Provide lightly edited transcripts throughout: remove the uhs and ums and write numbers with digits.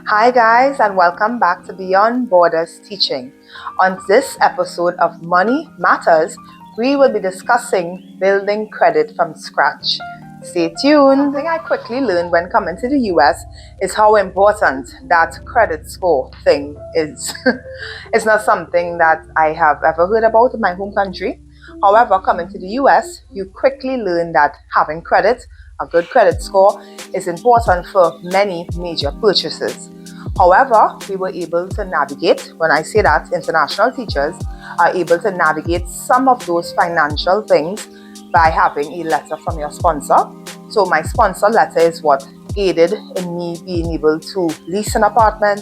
Hi, guys, and welcome back to Beyond Borders Teaching. On this episode of Money Matters, we will be discussing building credit from scratch. Stay tuned. Something I quickly learned when coming to the US is how important that credit score thing is. It's not something that I have ever heard about in my home country. However, coming to the US, you quickly learn that having credit, a good credit score, is important for many major purchases. However, we were able to navigate, when I say that, international teachers are able to navigate some of those financial things by having a letter from your sponsor. So my sponsor letter is what aided in me being able to lease an apartment,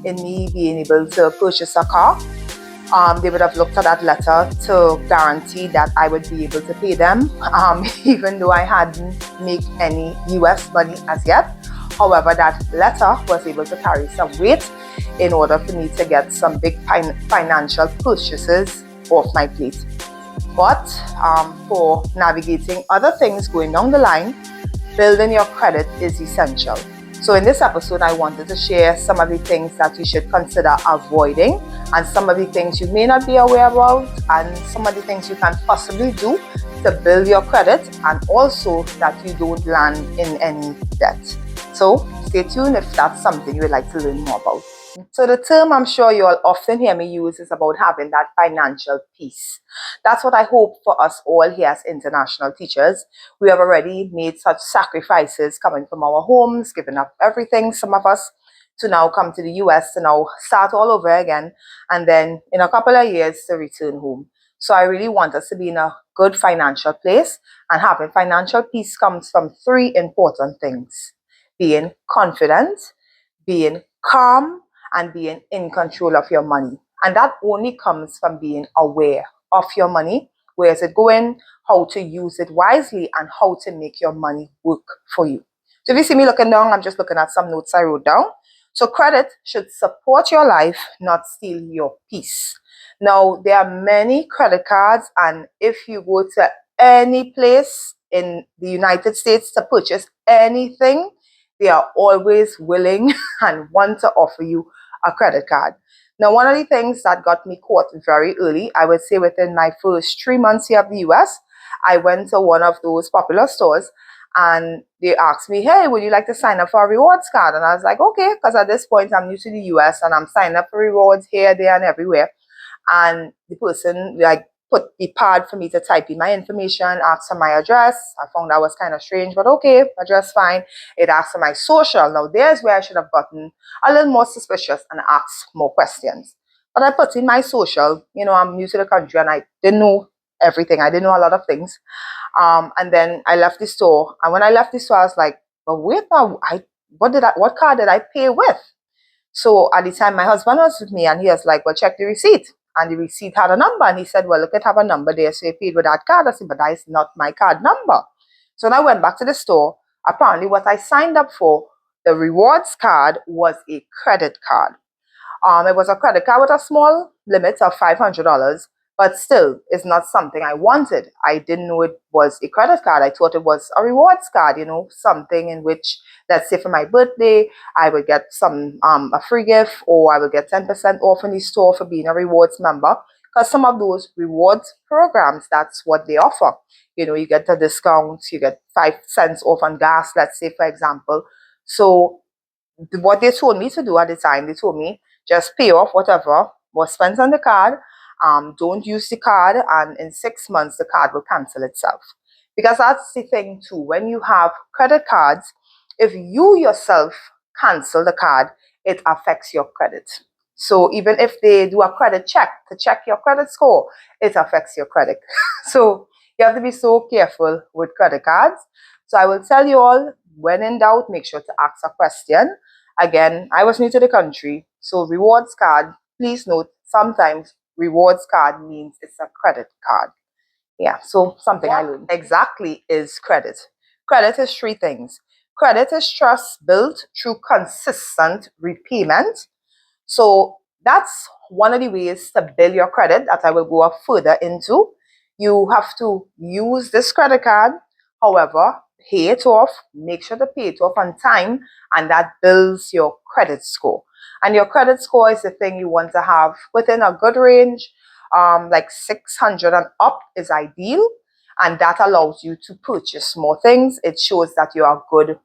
in me being able to purchase a car. They would have looked at that letter to guarantee that I would be able to pay them, even though I hadn't made any US money as yet. However, that letter was able to carry some weight in order for me to get some big financial purchases off my plate. But for navigating other things going down the line, building your credit is essential. So in this episode, I wanted to share some of the things that you should consider avoiding and some of the things you may not be aware about and some of the things you can possibly do to build your credit and also that you don't land in any debt. So stay tuned if that's something you would like to learn more about. So the term I'm sure you'll often hear me use is about having that financial peace. That's what I hope for us all here as international teachers. We have already made such sacrifices coming from our homes, giving up everything, some of us, to now come to the US to now start all over again, and then in a couple of years to return home. So I really want us to be in a good financial place, and having financial peace comes from three important things: being confident, being calm, and being in control of your money. And that only comes from being aware of your money. Where is it going? How to use it wisely and how to make your money work for you. So if you see me looking down, I'm just looking at some notes I wrote down. So credit should support your life, not steal your peace. Now, there are many credit cards, and if you go to any place in the United States to purchase anything, they are always willing and want to offer you a credit card. Now, one of the things that got me caught very early, I would say within my first 3 months here of the US, I went to one of those popular stores and they asked me, hey, would you like to sign up for a rewards card? And I was like, okay, because at this point I'm new to the US and I'm signing up for rewards here, there, and everywhere. And the person like put the pad for me to type in my information, asked for my address. I found that was kind of strange, but okay, address fine. It asked for my social. Now there's where I should have gotten a little more suspicious and asked more questions. But I put in my social. I'm new to the country and I didn't know everything. I didn't know a lot of things. And then I left the store. And when I left the store, I was like, but wait now, what card did I pay with? So at the time, my husband was with me and he was like, well, check the receipt. And the receipt had a number. And he said, well, look, it have a number there. So you paid with that card. I said, but that is not my card number. So when I went back to the store, apparently what I signed up for, the rewards card, was a credit card. It was a credit card with a small limit of $500, but still, it's not something I wanted. I didn't know it was a credit card. I thought it was a rewards card, something in which, let's say for my birthday, I would get a free gift, or I would get 10% off in the store for being a rewards member. Because some of those rewards programs, that's what they offer. You get a discount, you get 5 cents off on gas, let's say, for example. So what they told me to do at the time, they told me just pay off whatever was spent on the card. Don't use the card, and in 6 months the card will cancel itself. Because that's the thing too. When you have credit cards, if you yourself cancel the card, it affects your credit. So even if they do a credit check to check your credit score, it affects your credit. So you have to be so careful with credit cards. So I will tell you all, when in doubt, make sure to ask a question. Again, I was new to the country, so rewards card, please note, sometimes rewards card means it's a credit card. Yeah, so something I learned. Exactly is credit. Credit is three things. Credit is trust built through consistent repayment. So that's one of the ways to build your credit that I will go further into. You have to use this credit card. However, pay it off, make sure to pay it off on time, and that builds your credit score. And your credit score is the thing you want to have within a good range. Like 600 and up is ideal, and that allows you to purchase more things. It shows that you are a good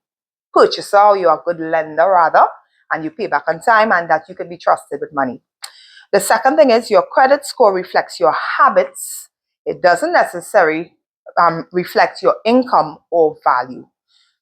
purchaser, you're a good lender rather, and you pay back on time, and that you can be trusted with money. The second thing is your credit score reflects your habits. It doesn't necessarily reflect your income or value.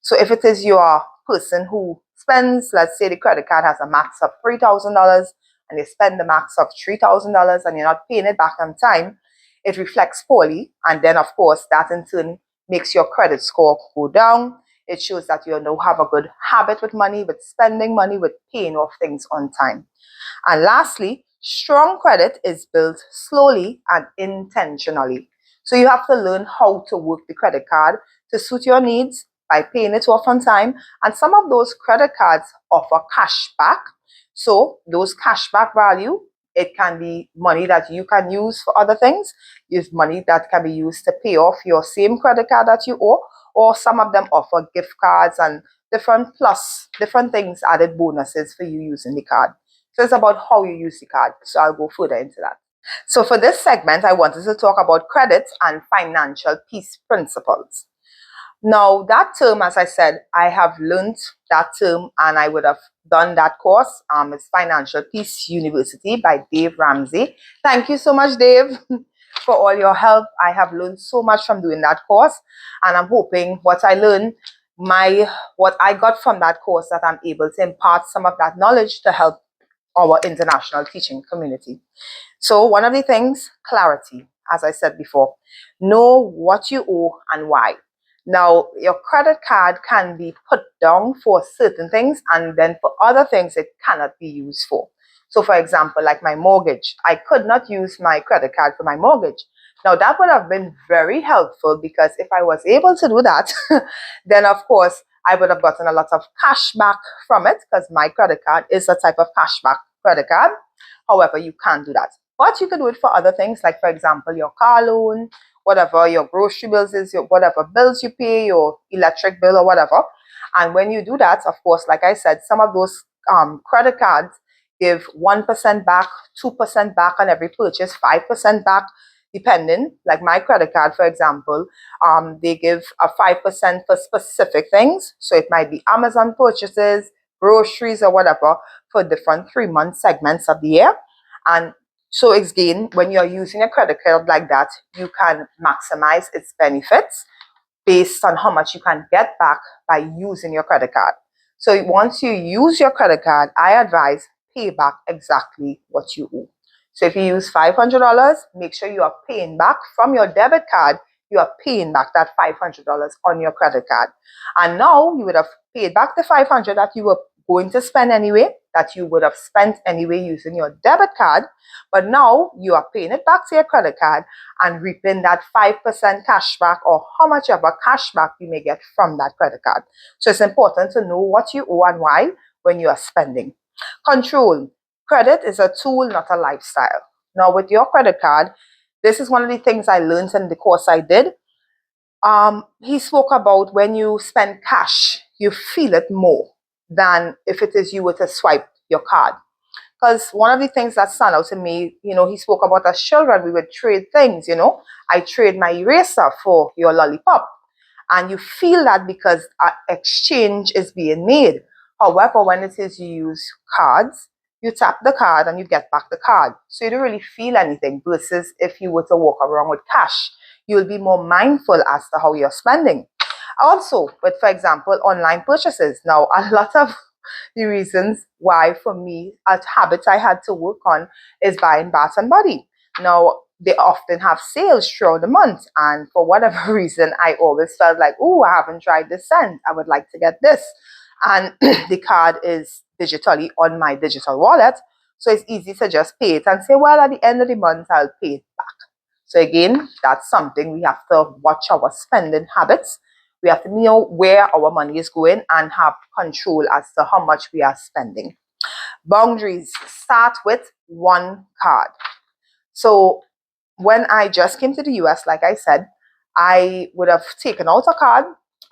So if it is your person who spends, let's say the credit card has a max of $3,000 and they spend the max of $3,000 and you're not paying it back on time, it reflects poorly. And then, of course, that in turn makes your credit score go down. It shows that you now have a good habit with money, with spending money, with paying off things on time. And lastly, strong credit is built slowly and intentionally. So you have to learn how to work the credit card to suit your needs by paying it off on time. And some of those credit cards offer cash back. So those cash back value, it can be money that you can use for other things. Use money that can be used to pay off your same credit card that you owe, or some of them offer gift cards and different things, added bonuses for you using the card. So it's about how you use the card. So I'll go further into that. So for this segment, I wanted to talk about credit and financial peace principles. Now, that term, as I said, I have learned that term and I would have done that course. It's Financial Peace University by Dave Ramsey. Thank you so much, Dave, for all your help. I have learned so much from doing that course, and I'm hoping what I learned, what I got from that course, that I'm able to impart some of that knowledge to help our international teaching community. So one of the things, clarity, as I said before, know what you owe and why. Now, your credit card can be put down for certain things, and then for other things, it cannot be used for. So for example, like my mortgage, I could not use my credit card for my mortgage. Now, that would have been very helpful, because if I was able to do that, then of course, I would have gotten a lot of cash back from it, because my credit card is a type of cashback credit card. However, you can't do that. But you can do it for other things, like for example, your car loan, whatever your grocery bills is, your whatever bills you pay, your electric bill or whatever. And when you do that, of course, like I said, some of those credit cards give 1% back, 2% back on every purchase, 5% back, depending. Like my credit card, for example, they give a 5% for specific things. So it might be Amazon purchases, groceries or whatever, for different 3-month segments of the year. And so again, when you're using a credit card like that, you can maximize its benefits based on how much you can get back by using your credit card. So once you use your credit card, I advise pay back exactly what you owe. So if you use $500, make sure you are paying back from your debit card. You are paying back that $500 on your credit card. And now you would have paid back the $500 that you were going to spend anyway, that you would have spent anyway using your debit card. But now you are paying it back to your credit card and reaping that 5% cash back, or how much of a cash back you may get from that credit card. So it's important to know what you owe and why when you are spending. Control. Credit is a tool, not a lifestyle. Now with your credit card, this is one of the things I learned in the course I did. He spoke about when you spend cash, you feel it more than if it is you were to swipe your card. Because one of the things that stand out to me, he spoke about as children, we would trade things, I trade my eraser for your lollipop. And you feel that because an exchange is being made. However, when it is you use cards, you tap the card and you get back the card. So you don't really feel anything, versus if you were to walk around with cash, you'll be more mindful as to how you're spending. Also, with, for example, online purchases. Now, a lot of the reasons why, for me, a habit I had to work on is buying Bath and Body. Now, they often have sales throughout the month, and for whatever reason, I always felt like, oh, I haven't tried this scent, I would like to get this. And the card is digitally on my digital wallet, so it's easy to just pay it and say, well, at the end of the month, I'll pay it back. So again, that's something we have to watch our spending habits. We have to know where our money is going and have control as to how much we are spending. Boundaries. Start with one card. So when I just came to the US, like I said, I would have taken out a card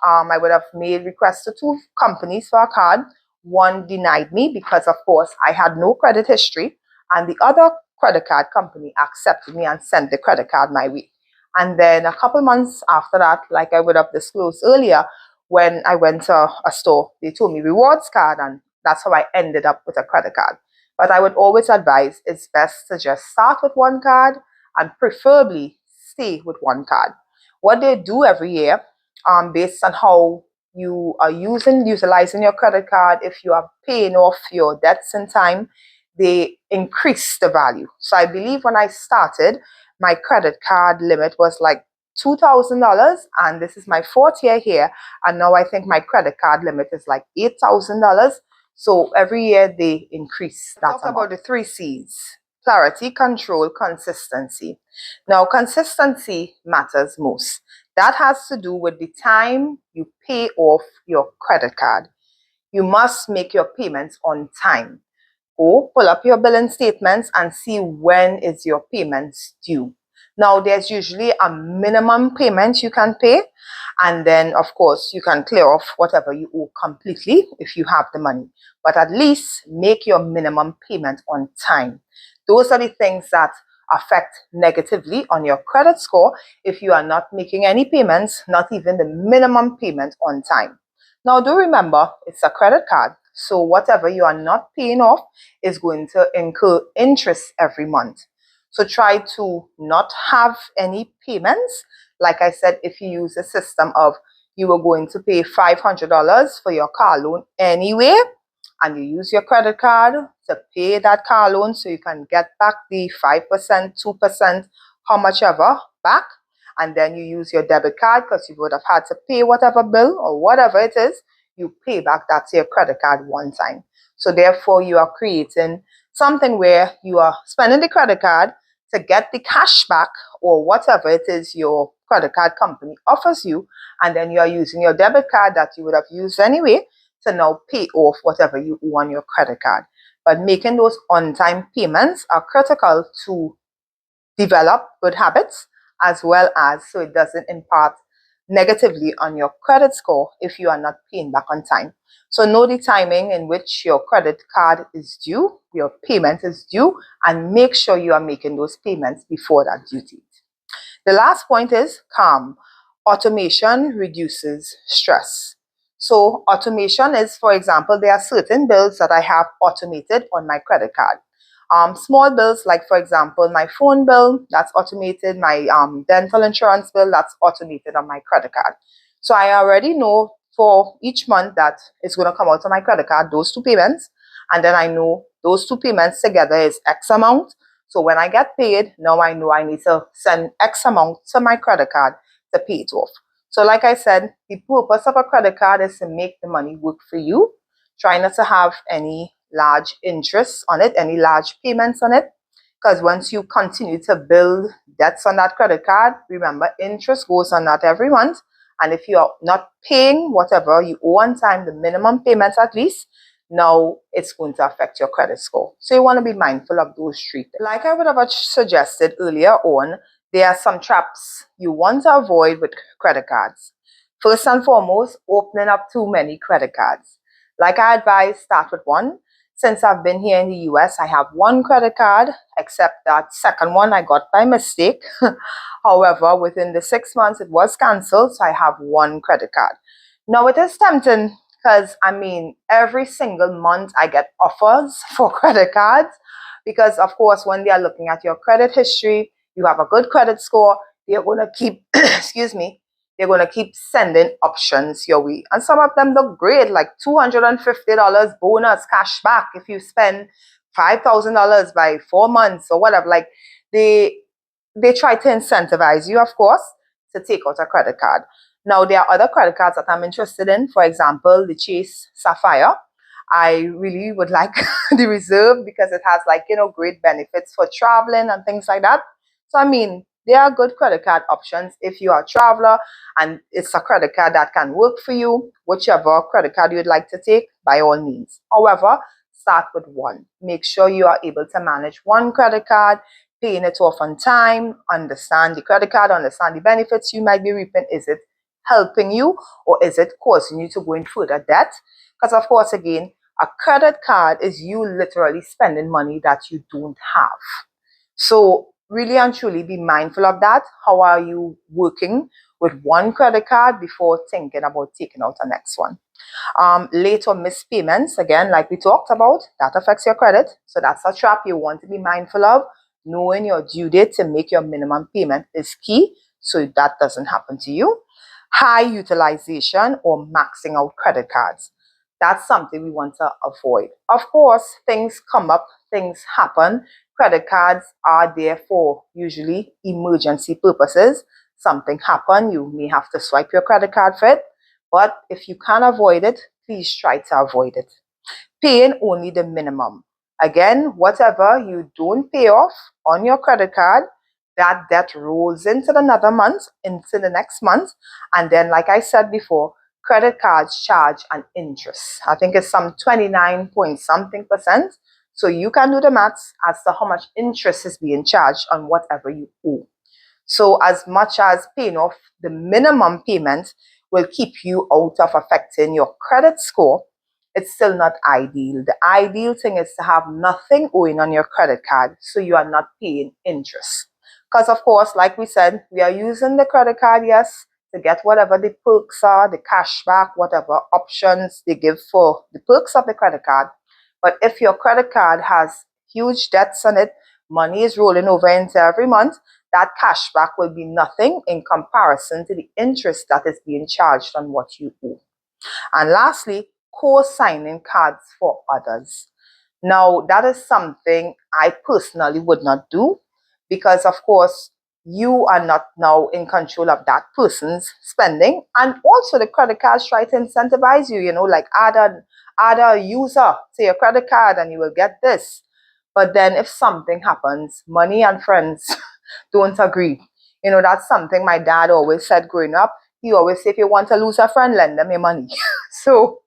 I would have made requests to 2 companies for a card. One denied me because, of course, I had no credit history, and the other credit card company accepted me and sent the credit card my way. And then a couple months after that, like I would have disclosed earlier, when I went to a store, they told me rewards card, and that's how I ended up with a credit card. But I would always advise it's best to just start with one card and preferably stay with one card. What they do every year, based on how you are utilizing your credit card, if you are paying off your debts in time, they increase the value. So I believe when I started, my credit card limit was like $2,000, and this is my 4th year here, and now I think my credit card limit is like $8,000. So every year they increase that. Talk about the 3 C's: clarity, control, consistency. Now, consistency matters most. That has to do with the time you pay off your credit card. You must make your payments on time. Go pull up your billing statements and see when is your payments due. Now, there's usually a minimum payment you can pay, and then of course you can clear off whatever you owe completely if you have the money, but at least make your minimum payment on time. Those are the things that affect negatively on your credit score if you are not making any payments, not even the minimum payment on time. Now, do remember, it's a credit card, so whatever you are not paying off is going to incur interest every month. So try to not have any payments. Like I said, if you use a system of you were going to pay $500 for your car loan anyway, and you use your credit card to pay that car loan so you can get back the 5%, 2%, how much ever back, and then you use your debit card because you would have had to pay whatever bill or whatever it is, you pay back that to your credit card one time. So therefore, you are creating something where you are spending the credit card to get the cash back or whatever it is your credit card company offers you, and then you are using your debit card that you would have used anyway to now pay off whatever you owe on your credit card. But making those on-time payments are critical to develop good habits, as well as so it doesn't impact negatively on your credit score if you are not paying back on time. So know the timing in which your credit card is due, your payment is due, and make sure you are making those payments before that due date. The last point is calm. Automation reduces stress. So automation is, for example, there are certain bills that I have automated on my credit card. Small bills like, for example, my phone bill, that's automated. My dental insurance bill, that's automated on my credit card. So I already know for each month that it's going to come out on my credit card, those 2 payments. And then I know those 2 payments together is X amount. So when I get paid, now I know I need to send X amount to my credit card to pay it off. So like I said, the purpose of a credit card is to make the money work for you. Try not to have any large interest on it, any large payments on it, because once you continue to build debts on that credit card, remember, interest goes on that every month. And if you are not paying whatever you owe on time, the minimum payments at least, now it's going to affect your credit score. So you want to be mindful of those 3 things. Like I would have suggested earlier on, there are some traps you want to avoid with credit cards. First and foremost, opening up too many credit cards. Like I advise, start with one. Since I've been here in the US, I have one credit card, except that second one I got by mistake. However, within the 6 months, it was canceled, so I have one credit card. Now, it is tempting because, I mean, every single month I get offers for credit cards because, of course, when they are looking at your credit history, you have a good credit score, they're going to keep, excuse me, they're going to keep sending options your way. And some of them look great, like $250 bonus cash back if you spend $5,000 by 4 months or whatever. Like they try to incentivize you, of course, to take out a credit card. Now, there are other credit cards that I'm interested in. For example, the Chase Sapphire. I really would like the Reserve because it has great benefits for traveling and things like that. So, I mean, there are good credit card options if you are a traveler and it's a credit card that can work for you. Whichever credit card you'd like to take, by all means. However, start with one. Make sure you are able to manage one credit card, paying it off on time, understand the credit card, understand the benefits you might be reaping. Is it helping you, or is it causing you to go in further debt? Because of course, again, a credit card is you literally spending money that you don't have. So really and truly be mindful of that. How are you working with one credit card before thinking about taking out the next one? Late or missed payments, again, like we talked about, that affects your credit. So that's a trap you want to be mindful of. Knowing your due date to make your minimum payment is key, so that doesn't happen to you. High utilization or maxing out credit cards. That's something we want to avoid. Of course, things come up, things happen. Credit cards are there for usually emergency purposes. Something happen, you may have to swipe your credit card for it. But if you can't avoid it, please try to avoid it. Paying only the minimum. Again, whatever you don't pay off on your credit card, that debt rolls into another month, into the next month. And then, like I said before, credit cards charge an interest. I think it's some 29 point something percent. So you can do the maths as to how much interest is being charged on whatever you owe. So as much as paying off the minimum payment will keep you out of affecting your credit score, it's still not ideal. The ideal thing is to have nothing owing on your credit card so you are not paying interest. Because of course, like we said, we are using the credit card, yes, to get whatever the perks are, the cashback, whatever options they give for the perks of the credit card. But if your credit card has huge debts on it, money is rolling over into every month, that cashback will be nothing in comparison to the interest that is being charged on what you owe. And lastly, co-signing cards for others. Now, that is something I personally would not do because, of course, you are not now in control of that person's spending. And also, the credit cards try to incentivize you, like add a user to your credit card and you will get this. But then if something happens, money and friends don't agree. That's something my dad always said growing up. He always said, if you want to lose a friend, lend them your money. So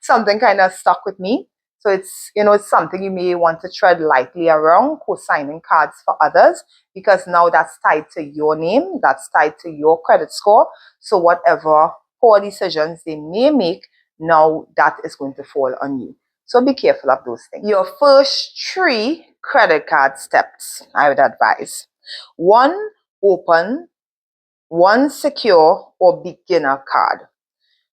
something kind of stuck with me. So it's something you may want to tread lightly around, co-signing cards for others, because now that's tied to your name, that's tied to your credit score. So whatever poor decisions they may make, now that is going to fall on you. So be careful of those things. Your first 3 credit card steps, I would advise. 1, open. 1, secure or beginner card.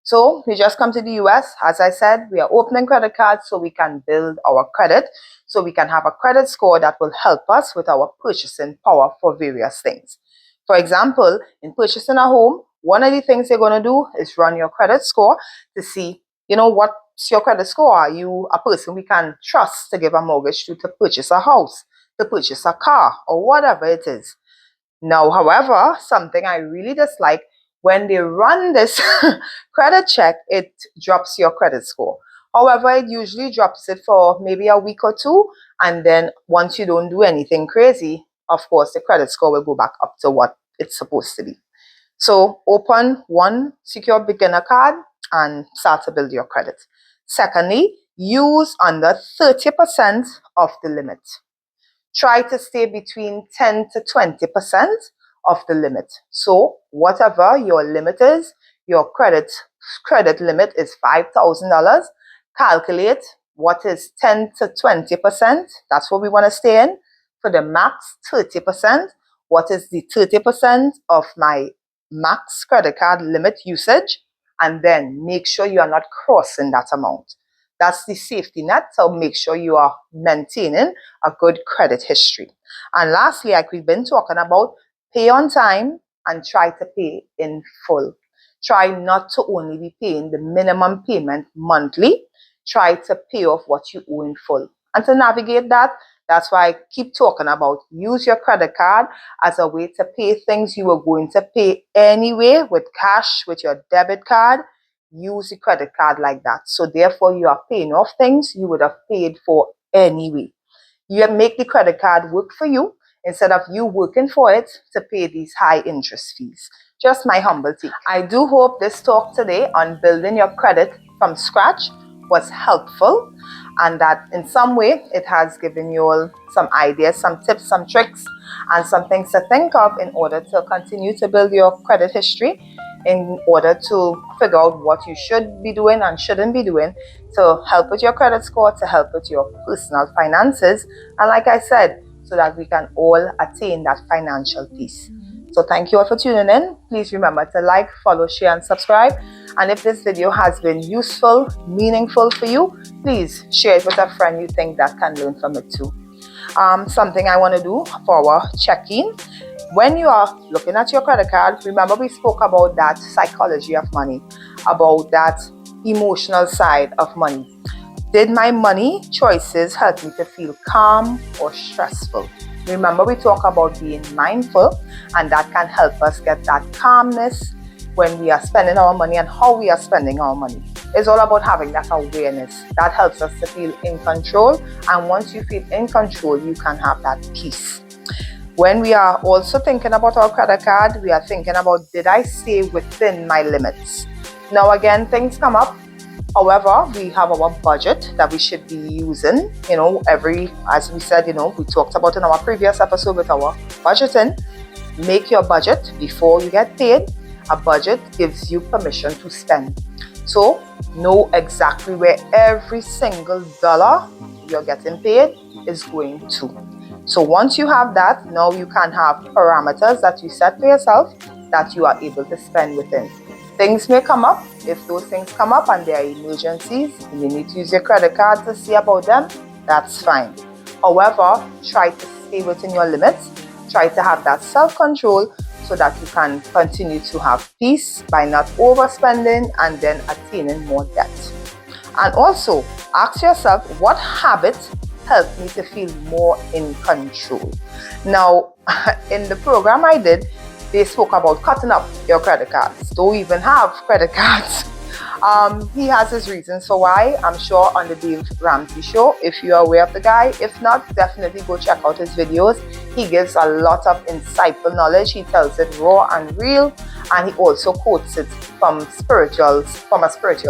So we just come to the US. As I said, we are opening credit cards so we can build our credit, so we can have a credit score that will help us with our purchasing power for various things. For example, in purchasing a home, one of the things they're going to do is run your credit score to see, what's your credit score? Are you a person we can trust to give a mortgage to purchase a house, to purchase a car, or whatever it is? Now, however, something I really dislike, when they run this credit check, it drops your credit score. However, it usually drops it for maybe a week or 2. And then once you don't do anything crazy, of course, the credit score will go back up to what it's supposed to be. So open 1 secure beginner card and start to build your credit. Secondly, use under 30% of the limit. Try to stay between 10 to 20% of the limit. So whatever your limit is, your credit limit is $5,000. Calculate what is 10 to 20%. That's what we want to stay in. For the max 30%, what is the 30% of my max credit card limit usage? And then make sure you are not crossing that amount. That's the safety net, so make sure you are maintaining a good credit history. And lastly, like we've been talking about, pay on time and try to pay in full. Try not to only be paying the minimum payment monthly. Try to pay off what you owe in full. And to navigate that, that's why I keep talking about use your credit card as a way to pay things you were going to pay anyway with cash, with your debit card. Use the credit card like that. So therefore, you are paying off things you would have paid for anyway. You make the credit card work for you instead of you working for it to pay these high interest fees. Just my humble take. I do hope this talk today on building your credit from scratch was helpful and that in some way it has given you all some ideas, some tips, some tricks, and some things to think of in order to continue to build your credit history. in order to figure out what you should be doing and shouldn't be doing to help with your credit score, to help with your personal finances, and like I said, so that we can all attain that financial peace. So thank you all for tuning in. Please remember to like, follow, share, and subscribe. And if this video has been useful, meaningful for you, please share it with a friend you think that can learn from it too. Something I want to do for our check-in. When you are looking at your credit card, remember we spoke about that psychology of money, about that emotional side of money. Did my money choices help me to feel calm or stressful? Remember we talk about being mindful, and that can help us get that calmness when we are spending our money and how we are spending our money. It's all about having that awareness. That helps us to feel in control, and once you feel in control, you can have that peace. When we are also thinking about our credit card, we are thinking about, did I stay within my limits? Now again, things come up. However, we have our budget that we should be using, as we said, we talked about in our previous episode with our budgeting. Make your budget before you get paid. A budget gives you permission to spend. So know exactly where every single dollar you're getting paid is going to. So once you have that, now you can have parameters that you set for yourself that you are able to spend within. Things may come up. If those things come up and there are emergencies and you need to use your credit card to see about them, that's fine. However, try to stay within your limits. Try to have that self-control so that you can continue to have peace by not overspending and then attaining more debt. And also, ask yourself, what habits help me to feel more in control? Now, in the program I did, they spoke about cutting up your credit cards. Don't even have credit cards. He has his reasons for why. I'm sure on the Dave Ramsey show, if you're aware of the guy. If not, definitely go check out his videos. He gives a lot of insightful knowledge. He tells it raw and real, and he also quotes it from a spiritual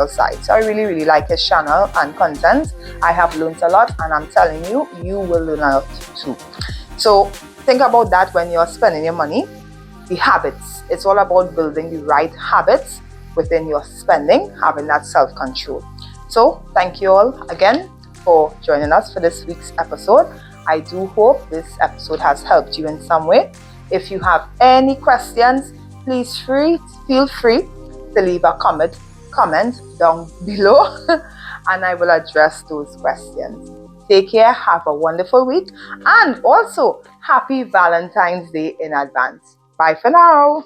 side. So I really, really like his channel and content. I have learned a lot, and I'm telling you, you will learn a lot too. So think about that when you're spending your money. The habits. It's all about building the right habits within your spending, having that self-control. So thank you all again for joining us for this week's episode. I do hope this episode has helped you in some way. If you have any questions, please feel free to leave a comment down below and I will address those questions. Take care, have a wonderful week, and also happy Valentine's Day in advance. Bye for now.